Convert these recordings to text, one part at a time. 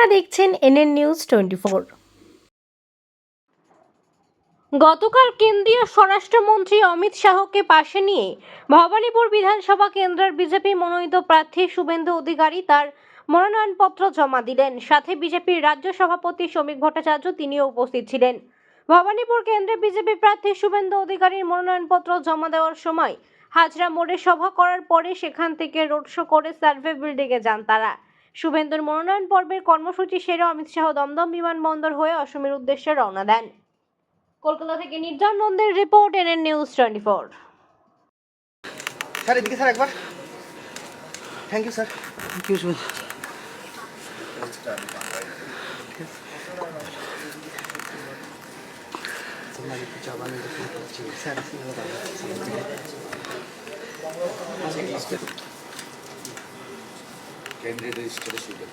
আপনারা দেখছেন NN news 24। গতকাল কেন্দ্রীয় স্বরাষ্ট্রমন্ত্রী অমিত শাহকে পাশে নিয়ে ভবানীপুর বিধানসভা কেন্দ্রের বিজেপি মনোনীত প্রার্থী শুভেন্দু অধিকারী তার মনোনয়নপত্র জমা দিলেন। সাথে বিজেপির রাজ্য সভাপতি শ্রমিক ভট্টাচার্য তিনিও উপস্থিত ছিলেন। ভবানীপুর কেন্দ্রে বিজেপি প্রার্থী শুভেন্দু অধিকারীর মনোনয়নপত্র জমা দেওয়ার সময় হাজরা মোড়ে সভা করার পরে সেখান থেকে রোড শো করে সার্ভে বিল্ডিংয়ে যান তারা। শুভেন্দুর মনোনয়ন পর্বের কর্মসূচি সেরে অমিত শাহ দমদম বিমানবন্দর হয়ে অসমের উদ্দেশ্যে রওনা দেন। কলকাতা থেকে নির্জন নন্দের রিপোর্ট, এনএন নিউজ 24। স্যার এদিকে স্যার একবার থ্যাংক ইউ স্যার কেন্দ্রীয় রেজিস্টারে সুবিধা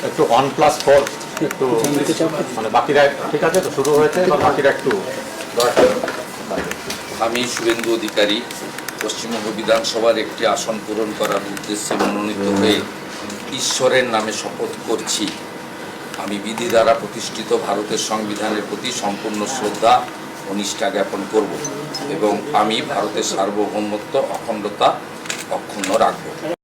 একটু 1+4 একটু মানে বাকিরা ঠিক আছে তো শুরু হয়েছে বা বাকিরা একটু। আমি শুভেন্দু অধিকারী পশ্চিমবঙ্গ বিধানসভার একটি আসন পূরণ করার উদ্দেশ্যে মনোনীত হয়ে ঈশ্বরের নামে শপথ করছি। আমি বিধি দ্বারা প্রতিষ্ঠিত ভারতের সংবিধানের প্রতি সম্পূর্ণ শ্রদ্ধা ও নিষ্ঠা জ্ঞাপন করব এবং আমি ভারতের সার্বভৌমত্ব অখণ্ডতা অক্ষুণ্ণ রাখব।